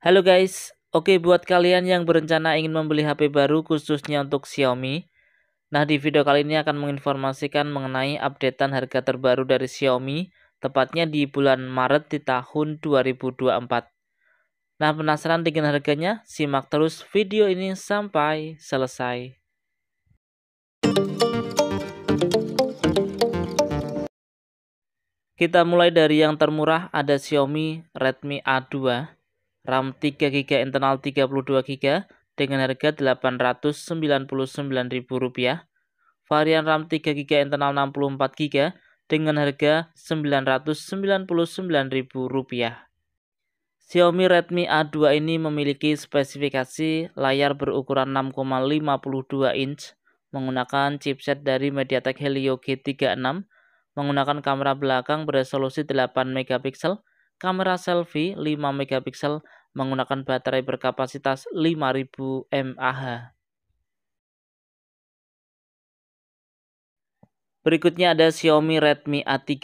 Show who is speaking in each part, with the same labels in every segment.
Speaker 1: Halo guys, oke buat kalian yang berencana ingin membeli HP baru khususnya untuk Xiaomi. Nah, di video kali ini akan menginformasikan mengenai updatean harga terbaru dari Xiaomi, tepatnya di bulan Maret di tahun 2024. Nah, penasaran dengan harganya? Simak terus video ini sampai selesai. Kita mulai dari yang termurah, ada Xiaomi Redmi A2. RAM 3GB internal 32GB dengan harga Rp899.000. Varian RAM 3GB internal 64GB dengan harga Rp999.000. Xiaomi Redmi A2 ini memiliki spesifikasi layar berukuran 6,52 inch menggunakan chipset dari MediaTek Helio G36, menggunakan kamera belakang beresolusi 8 megapiksel, kamera selfie 5 megapiksel, menggunakan baterai berkapasitas 5000 mAh. Berikutnya ada Xiaomi Redmi A3,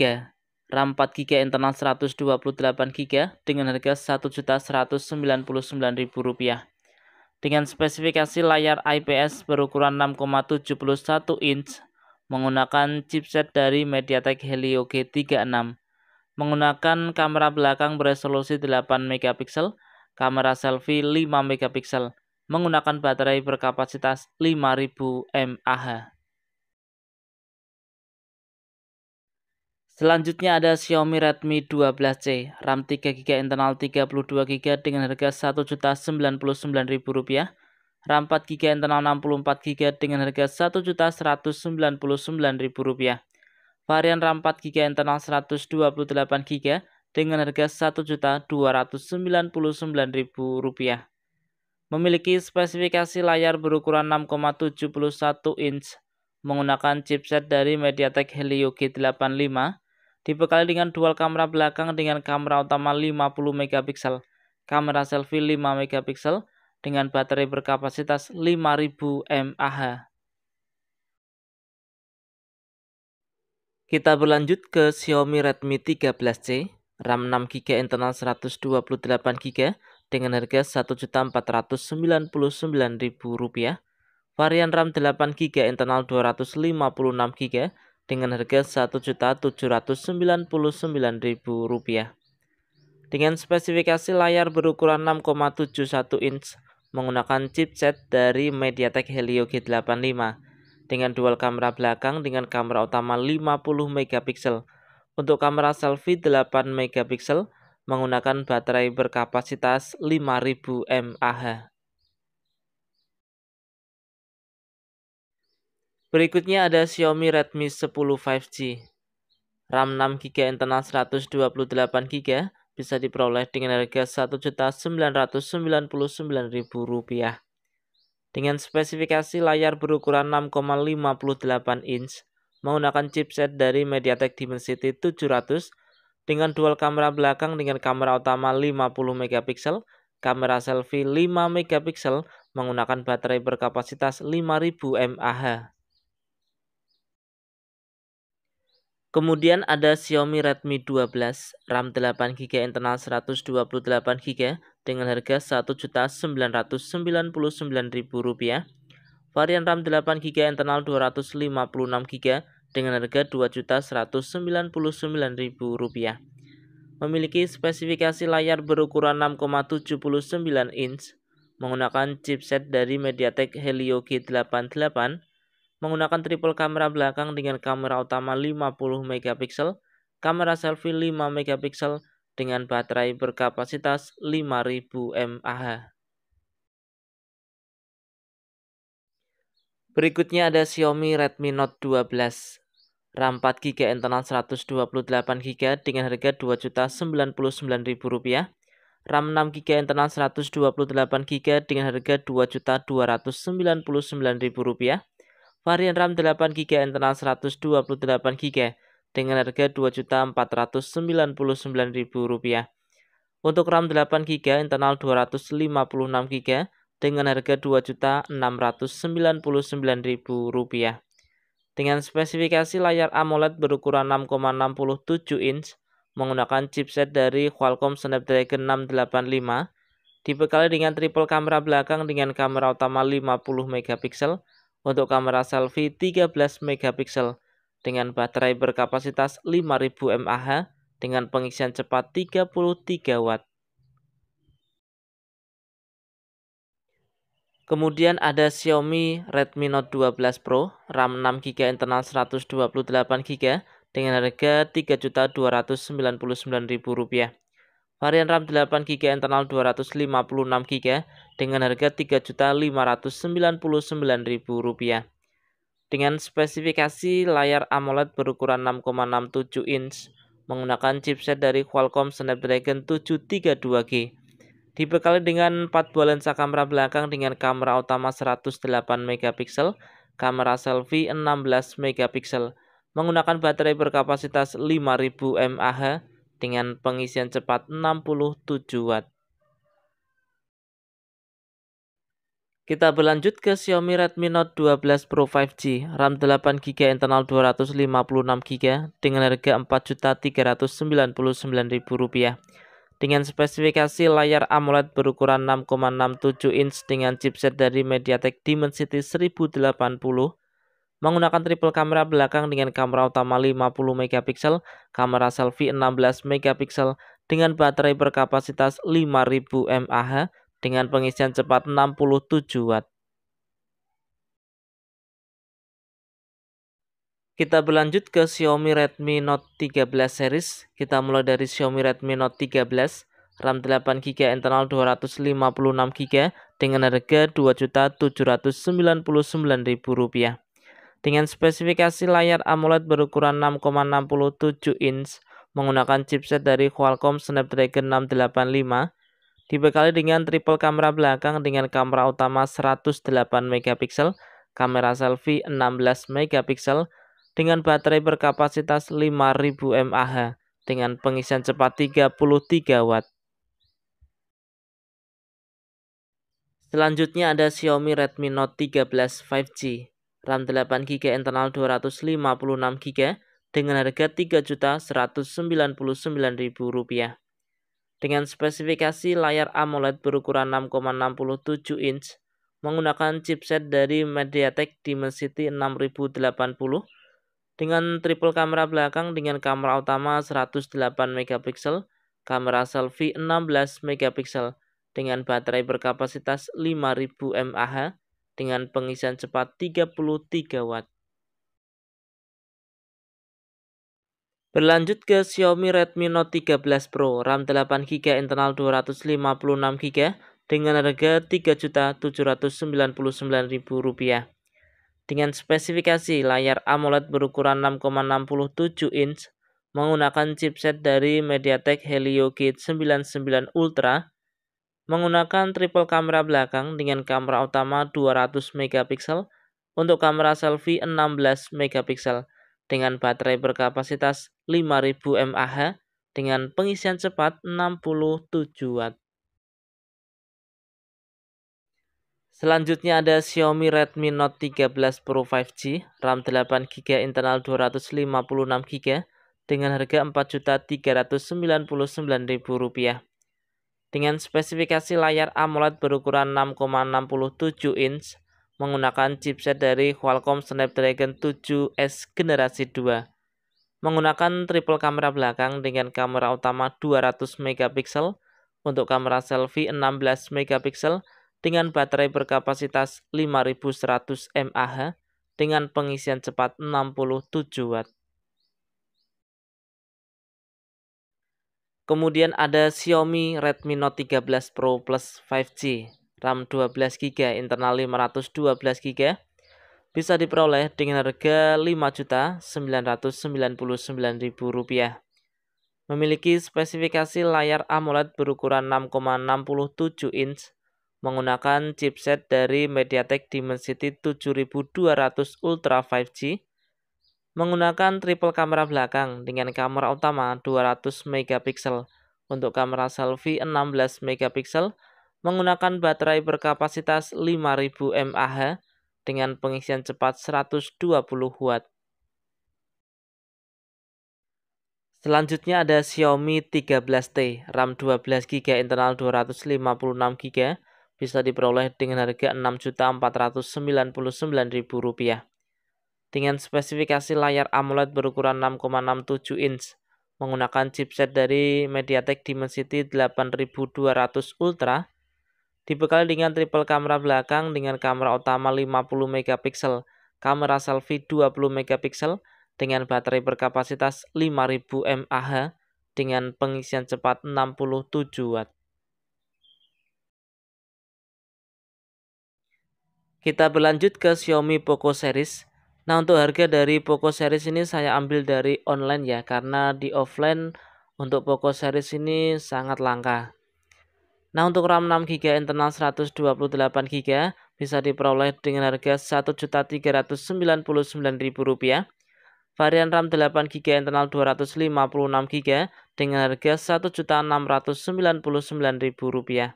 Speaker 1: RAM 4GB internal 128GB dengan harga Rp1.199.000. Dengan spesifikasi layar IPS berukuran 6,71 inch menggunakan chipset dari MediaTek Helio G36, menggunakan kamera belakang beresolusi 8 megapiksel, kamera selfie 5 megapiksel, menggunakan baterai berkapasitas 5000 mAh. Selanjutnya ada Xiaomi Redmi 12C, RAM 3GB internal 32GB dengan harga Rp1.099.000, RAM 4GB internal 64GB dengan harga Rp1.199.000. Varian RAM 4GB internal 128GB dengan harga Rp1.299.000. Memiliki spesifikasi layar berukuran 6,71 inch menggunakan chipset dari MediaTek Helio G85, dibekali dengan dual kamera belakang dengan kamera utama 50 megapiksel, kamera selfie 5 megapiksel dengan baterai berkapasitas 5000 mAh. Kita berlanjut ke Xiaomi Redmi 13C, RAM 6GB internal 128GB dengan harga Rp1.499.000. Varian RAM 8GB internal 256GB dengan harga Rp1.799.000. Dengan spesifikasi layar berukuran 6,71 inch menggunakan chipset dari MediaTek Helio G85 dengan dual kamera belakang dengan kamera utama 50 megapiksel. Untuk kamera selfie 8 megapiksel menggunakan baterai berkapasitas 5000 mAh. Berikutnya ada Xiaomi Redmi 10 5G. RAM 6GB internal 128GB bisa diperoleh dengan harga Rp1.999.000. Dengan spesifikasi layar berukuran 6,58 inch menggunakan chipset dari MediaTek Dimensity 700 dengan dual kamera belakang dengan kamera utama 50 megapiksel, kamera selfie 5 megapiksel menggunakan baterai berkapasitas 5000 mAh. Kemudian ada Xiaomi Redmi 12, RAM 8GB internal 128GB dengan harga Rp1.999.000. Varian RAM 8GB internal 256GB dengan harga Rp2.199.000. Memiliki spesifikasi layar berukuran 6,79 inch menggunakan chipset dari MediaTek Helio G88, menggunakan triple kamera belakang dengan kamera utama 50 megapiksel, kamera selfie 5 megapiksel dengan baterai berkapasitas 5000 mAh. Berikutnya ada Xiaomi Redmi Note 12, RAM 4GB internal 128GB dengan harga Rp2.099.000, RAM 6GB internal 128GB dengan harga Rp2.299.000. Varian RAM 8GB internal 128GB dengan harga Rp2.499.000. Untuk RAM 8GB internal 256GB dengan harga Rp2.699.000. Dengan spesifikasi layar AMOLED berukuran 6,67 inch menggunakan chipset dari Qualcomm Snapdragon 685, Dibekali dengan triple kamera belakang dengan kamera utama 50 megapiksel, untuk kamera selfie 13 megapiksel, dengan baterai berkapasitas 5000 mAh dengan pengisian cepat 33 watt. Kemudian ada Xiaomi Redmi Note 12 Pro, RAM 6GB internal 128GB dengan harga Rp3.299.000. Varian RAM 8GB internal 256GB dengan harga Rp3.599.000. Dengan spesifikasi layar AMOLED berukuran 6,67 inch menggunakan chipset dari Qualcomm Snapdragon 732G. Dibekali dengan 4 buah lensa kamera belakang dengan kamera utama 108 megapiksel, kamera selfie 16 megapiksel, menggunakan baterai berkapasitas 5000 mAh dengan pengisian cepat 67 watt. Kita berlanjut ke Xiaomi Redmi Note 12 Pro 5G, RAM 8GB internal 256GB dengan harga Rp4.399.000. Dengan spesifikasi layar AMOLED berukuran 6,67 inch dengan chipset dari MediaTek Dimensity 1080, menggunakan triple kamera belakang dengan kamera utama 50 megapiksel, kamera selfie 16 megapiksel dengan baterai berkapasitas 5000 mAh dengan pengisian cepat 67 watt. Kita berlanjut ke Xiaomi Redmi Note 13 series. Kita mulai dari Xiaomi Redmi Note 13, RAM 8GB internal 256GB dengan harga Rp2.799.000. Dengan spesifikasi layar AMOLED berukuran 6,67 inch menggunakan chipset dari Qualcomm Snapdragon 685, dibekali dengan triple kamera belakang dengan kamera utama 108 megapiksel, kamera selfie 16 megapiksel, dengan baterai berkapasitas 5000 mAh dengan pengisian cepat 33 watt. Selanjutnya ada Xiaomi Redmi Note 13 5G, RAM 8GB internal 256GB dengan harga Rp3.199.000. Dengan spesifikasi layar AMOLED berukuran 6,67 inch menggunakan chipset dari MediaTek Dimensity 6080 dengan triple kamera belakang dengan kamera utama 108 megapiksel, kamera selfie 16 megapiksel dengan baterai berkapasitas 5000 mAh dengan pengisian cepat 33 watt. Berlanjut ke Xiaomi Redmi Note 13 Pro, RAM 8GB internal 256GB dengan harga Rp3.799.000. Dengan spesifikasi layar AMOLED berukuran 6,67 inch menggunakan chipset dari MediaTek Helio G99 Ultra, menggunakan triple kamera belakang dengan kamera utama 200 megapiksel, untuk kamera selfie 16 megapiksel dengan baterai berkapasitas 5000 mAh dengan pengisian cepat 67 watt. Selanjutnya ada Xiaomi Redmi Note 13 Pro 5G, RAM 8GB internal 256GB dengan harga Rp4.399.000. Dengan spesifikasi layar AMOLED berukuran 6,67 inch menggunakan chipset dari Qualcomm Snapdragon 7S generasi 2. Menggunakan triple kamera belakang dengan kamera utama 200 megapiksel, untuk kamera selfie 16 megapiksel dengan baterai berkapasitas 5100 mAh dengan pengisian cepat 67 watt. Kemudian ada Xiaomi Redmi Note 13 Pro Plus 5G, RAM 12GB internal 512GB, bisa diperoleh dengan harga Rp5.999.000. Memiliki spesifikasi layar AMOLED berukuran 6,67 inch menggunakan chipset dari MediaTek Dimensity 7200 Ultra 5G, menggunakan triple kamera belakang dengan kamera utama 200 megapiksel, untuk kamera selfie 16 megapiksel, menggunakan baterai berkapasitas 5000 mAh dengan pengisian cepat 120 watt. Selanjutnya ada Xiaomi 13T, RAM 12GB, internal 256GB, bisa diperoleh dengan harga Rp6.499.000. Dengan spesifikasi layar AMOLED berukuran 6,67 inch, menggunakan chipset dari MediaTek Dimensity 8200 Ultra, dibekali dengan triple kamera belakang dengan kamera utama 50 megapiksel, kamera selfie 20 megapiksel, dengan baterai berkapasitas 5000 mAh dengan pengisian cepat 67 Watt. Kita berlanjut ke Xiaomi Poco Series. Nah, untuk harga dari Poco Series ini saya ambil dari online ya, karena di offline untuk Poco Series ini sangat langka. Nah, untuk RAM 6GB, internal 128GB bisa diperoleh dengan harga Rp1.399.000. Varian RAM 8GB, internal 256GB dengan harga Rp1.699.000.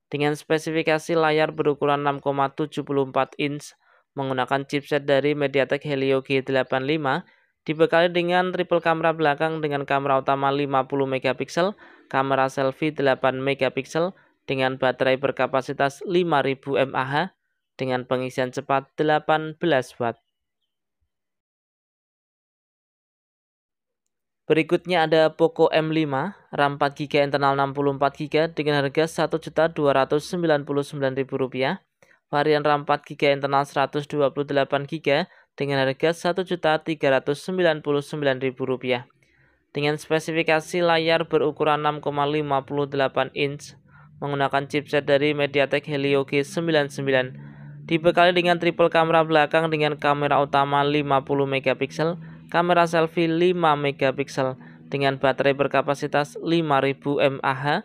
Speaker 1: Dengan spesifikasi layar berukuran 6,74 inch menggunakan chipset dari MediaTek Helio G85, dibekali dengan triple kamera belakang dengan kamera utama 50 megapiksel, kamera selfie 8 megapiksel dengan baterai berkapasitas 5000 mAh dengan pengisian cepat 18 Watt. Berikutnya ada Poco M5, RAM 4GB, internal 64GB dengan harga Rp1.299.000. Varian RAM 4GB, internal 128GB dengan harga Rp1.399.000. Dengan spesifikasi layar berukuran 6,58 inch menggunakan chipset dari MediaTek Helio G99, dibekali dengan triple kamera belakang dengan kamera utama 50 megapiksel, kamera selfie 5 megapiksel dengan baterai berkapasitas 5000 mAh.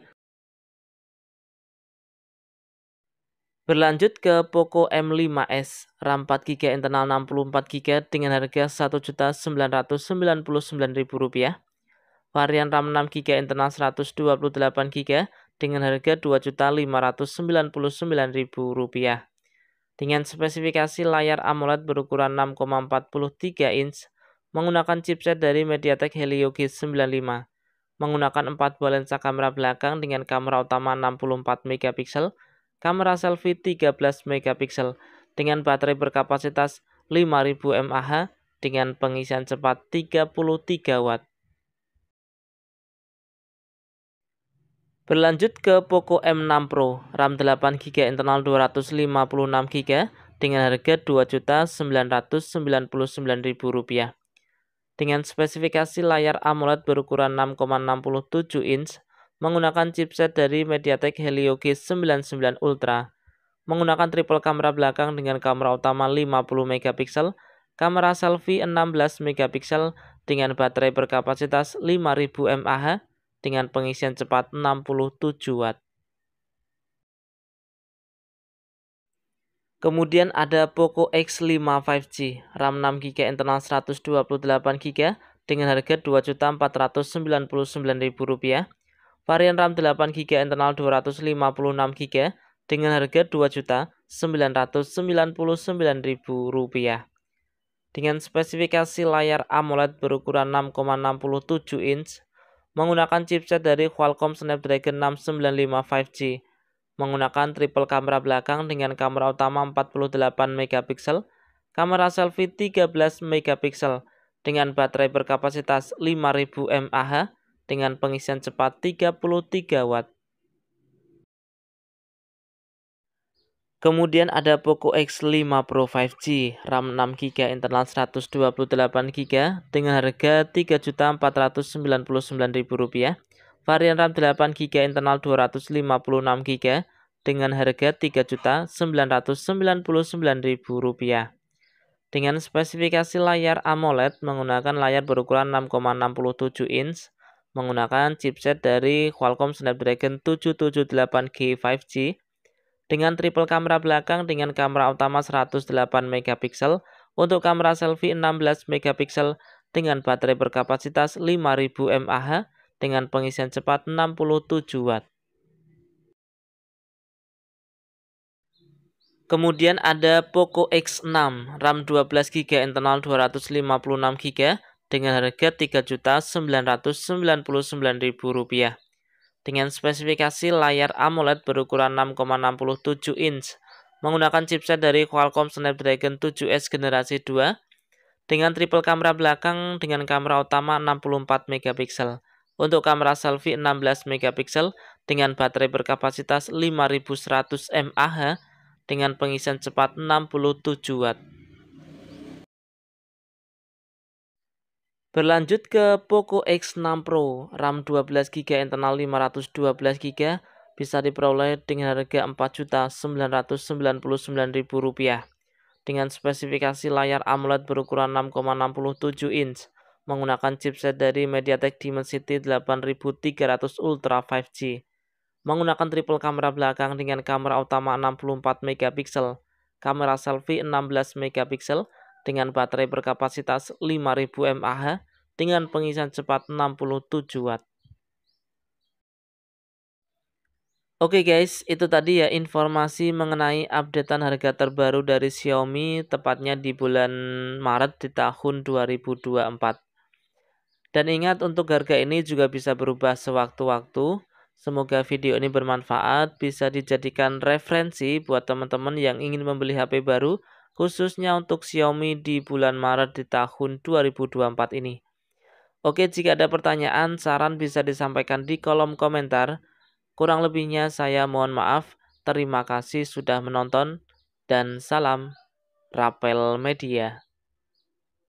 Speaker 1: Berlanjut ke Poco M5s, RAM 4GB, internal 64GB dengan harga Rp1.999.000. Varian RAM 6GB, internal 128GB dengan harga Rp2.599.000. Dengan spesifikasi layar AMOLED berukuran 6,43 inch menggunakan chipset dari MediaTek Helio G95, menggunakan 4 buah lensa kamera belakang dengan kamera utama 64 megapiksel, kamera selfie 13 megapiksel dengan baterai berkapasitas 5000 mAh dengan pengisian cepat 33 Watt. Berlanjut ke Poco M6 Pro, RAM 8GB, internal 256GB dengan harga Rp2.999.000. Dengan spesifikasi layar AMOLED berukuran 6,67 inch menggunakan chipset dari MediaTek Helio G99 Ultra, menggunakan triple kamera belakang dengan kamera utama 50 megapiksel, kamera selfie 16 megapiksel dengan baterai berkapasitas 5000 mAh dengan pengisian cepat 67 Watt. Kemudian ada Poco X5 5G, RAM 6GB, internal 128GB dengan harga Rp2.499.000. Varian RAM 8GB, internal 256GB dengan harga Rp2.999.000. Dengan spesifikasi layar AMOLED berukuran 6,67 inch menggunakan chipset dari Qualcomm Snapdragon 695 5G, menggunakan triple kamera belakang dengan kamera utama 48 megapiksel, kamera selfie 13 megapiksel dengan baterai berkapasitas 5000 mAh dengan pengisian cepat 33 Watt. Kemudian ada Poco X5 Pro 5G, RAM 6GB, internal 128GB dengan harga Rp3.499.000. Varian RAM 8GB, internal 256GB dengan harga Rp3.999.000. Dengan spesifikasi layar AMOLED menggunakan layar berukuran 6,67 inch menggunakan chipset dari Qualcomm Snapdragon 778G 5G dengan triple kamera belakang dengan kamera utama 108 megapiksel, untuk kamera selfie 16 megapiksel dengan baterai berkapasitas 5000 mAh dengan pengisian cepat 67 Watt. Kemudian ada Poco X6, RAM 12GB, internal 256GB dengan harga Rp3.999.000 dengan spesifikasi layar AMOLED berukuran 6,67 inch menggunakan chipset dari Qualcomm Snapdragon 7S generasi 2 dengan triple kamera belakang dengan kamera utama 64 megapiksel. Untuk kamera selfie 16 megapiksel dengan baterai berkapasitas 5100 mAh dengan pengisian cepat 67 Watt. Berlanjut ke Poco X6 Pro, RAM 12GB internal 512GB bisa diperoleh dengan harga Rp4.999.000 dengan spesifikasi layar AMOLED berukuran 6,67 inch menggunakan chipset dari MediaTek Dimensity 8300 Ultra 5G menggunakan triple kamera belakang dengan kamera utama 64 megapiksel, kamera selfie 16 megapiksel dengan baterai berkapasitas 5000 mAh dengan pengisian cepat 67 Watt. Oke guys, itu tadi ya informasi mengenai updatean harga terbaru dari Xiaomi tepatnya di bulan Maret di tahun 2024. Dan ingat untuk harga ini juga bisa berubah sewaktu-waktu. Semoga video ini bermanfaat, bisa dijadikan referensi buat teman-teman yang ingin membeli HP baru khususnya untuk Xiaomi di bulan Maret di tahun 2024 ini. Oke, jika ada pertanyaan, saran bisa disampaikan di kolom komentar. Kurang lebihnya saya mohon maaf. Terima kasih sudah menonton dan salam Rapel Media.